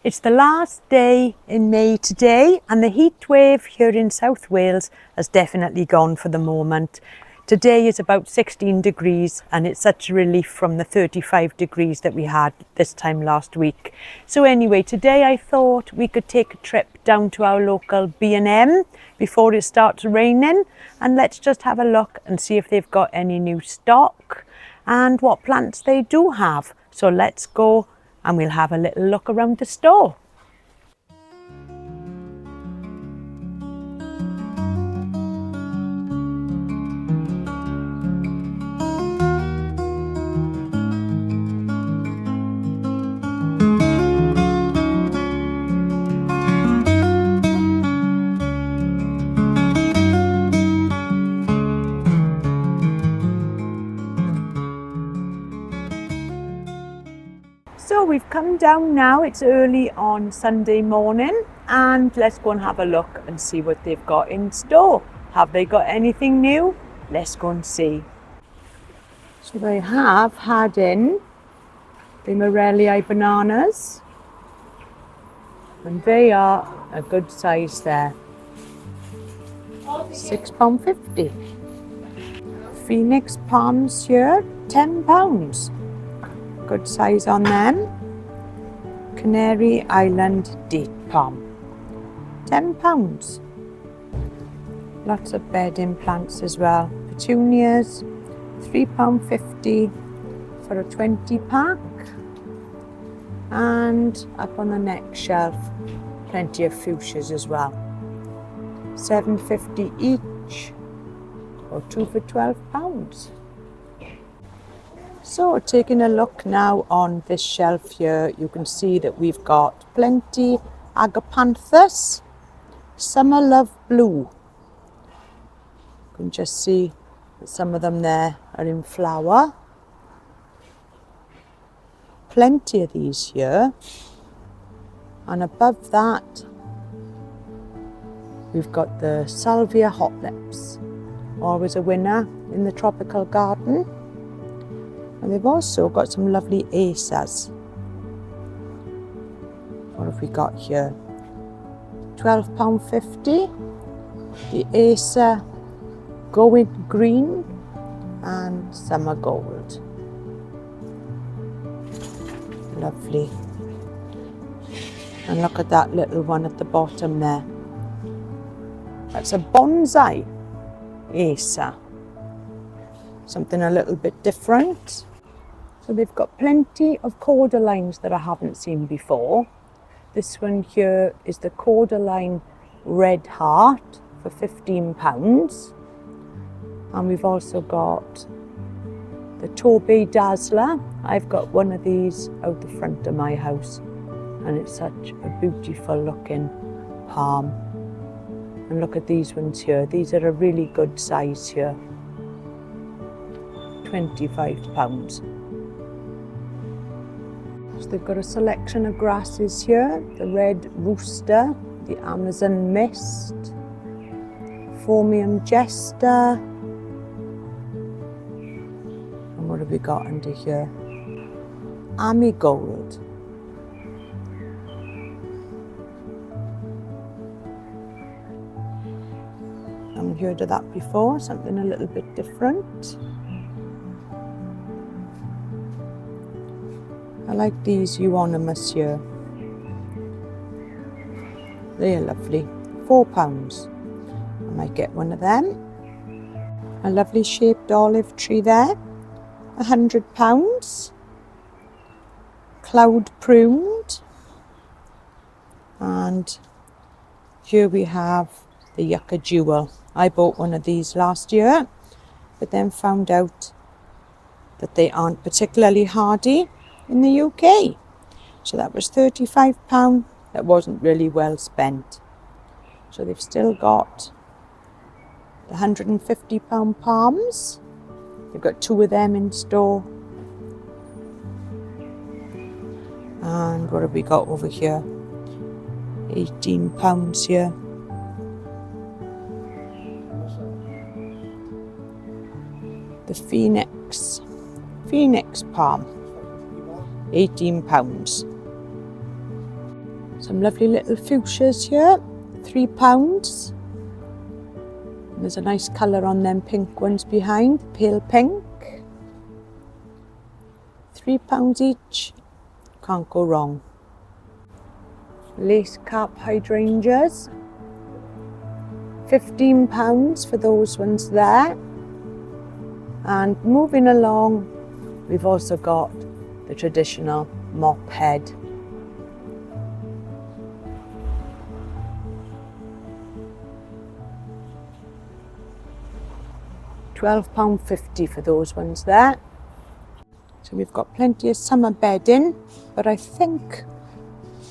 It's the last day in May today, and the heat wave here in South Wales has definitely gone for the moment. Today is about 16 degrees and it's such a relief from the 35 degrees that we had this time last week. So anyway, today I thought we could take a trip down to our local B&M before it starts raining, and let's just have a look and see if they've got any new stock and what plants they do have. So let's go and we'll have a little look around the store. So we've come down now, it's early on Sunday morning, and let's go and have a look and see what they've got in store. Have they got anything new? Let's go and see. So they have had in the Morelli bananas, and they are a good size there. £6.50. Phoenix palms here, £10. Good size on them. Canary Island date palm, £10. Lots of bedding plants as well. Petunias, £3.50 for a 20 pack. And up on the next shelf, plenty of fuchsias as well. £7.50 each, or 2 for £12. So taking a look now on this shelf here, you can see that we've got plenty agapanthus, summer love blue. You can just see that some of them there are in flower. Plenty of these here. And above that, we've got the Salvia hot lips, always a winner in the tropical garden. And they've also got some lovely acers. What have we got here? £12.50. The acer going green and summer gold. Lovely. And look at that little one at the bottom there. That's a bonsai acer. Something a little bit different. So they've got plenty of cordylines that I haven't seen before. This one here is the cordyline red heart for £15. And we've also got the Torbay Dazzler. I've got one of these out the front of my house, and it's such a beautiful looking palm. And look at these ones here. These are a really good size here. £25. So they've got a selection of grasses here. The red rooster, the Amazon mist, Phormium jester. And what have we got under here? Amigold. I haven't heard of that before, something a little bit different. I like these euonymus here. They're lovely. £4. I might get one of them. A lovely shaped olive tree there. £100. Cloud pruned. And here we have the yucca jewel. I bought one of these last year, but then found out that they aren't particularly hardy in the UK. So that was £35. That wasn't really well spent. So they've still got the £150 palms. They've got 2 of them in store. And what have we got over here? £18 here. The Phoenix palm. £18. Some lovely little fuchsias here, £3. There's a nice colour on them pink ones behind, pale pink. £3 each, can't go wrong. Lace cap hydrangeas, £15 for those ones there. And moving along, we've also got the traditional mop head. £12.50 for those ones there. So we've got plenty of summer bedding, but I think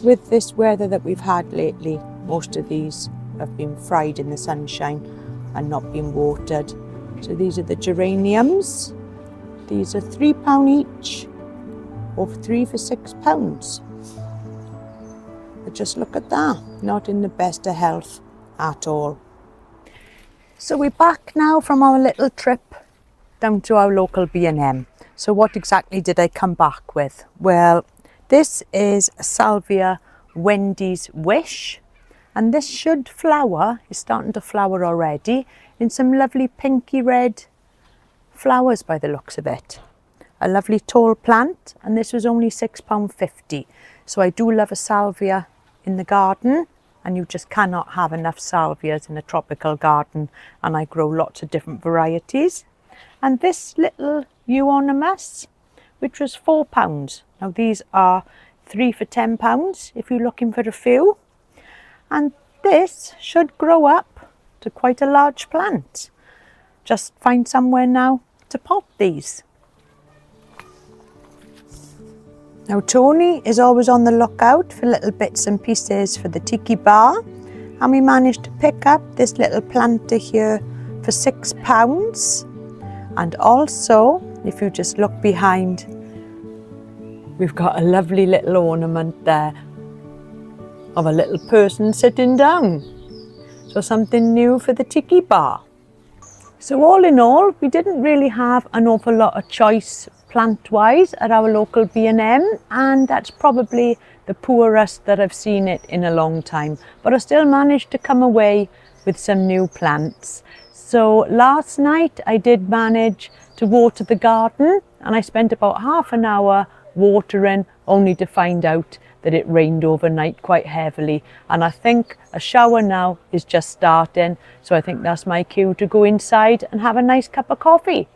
with this weather that we've had lately, most of these have been fried in the sunshine and not been watered. So these are the geraniums. These are £3 each, or 3 for £6. But just look at that, not in the best of health at all. So we're back now from our little trip down to our local B&M. So what exactly did I come back with? Well, this is Salvia Wendy's Wish, and this should flower, it's starting to flower already, in some lovely pinky red flowers by the looks of it. A lovely tall plant, and this was only £6.50. So I do love a salvia in the garden, and you just cannot have enough salvias in a tropical garden, and I grow lots of different varieties. And this little euonymus, which was £4. Now these are 3 for £10 if you're looking for a few. And this should grow up to quite a large plant. Just find somewhere now to pop these. Now Tony is always on the lookout for little bits and pieces for the tiki bar, and we managed to pick up this little planter here for £6. And also, if you just look behind, we've got a lovely little ornament there of a little person sitting down. So something new for the tiki bar. So all in all, we didn't really have an awful lot of choice plant-wise at our local B&M, and that's probably the poorest that I've seen it in a long time. But I still managed to come away with some new plants. So last night I did manage to water the garden, and I spent about half an hour watering, only to find out that it rained overnight quite heavily. And I think a shower now is just starting, so I think that's my cue to go inside and have a nice cup of coffee.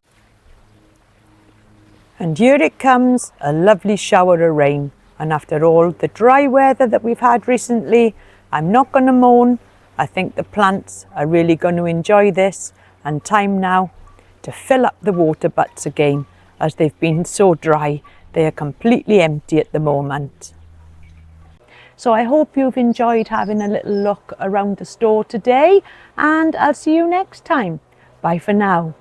And here it comes, a lovely shower of rain. And after all the dry weather that we've had recently, I'm not going to moan. I think the plants are really going to enjoy this, and time now to fill up the water butts again, as they've been so dry. They are completely empty at the moment. So I hope you've enjoyed having a little look around the store today, and I'll see you next time. Bye for now.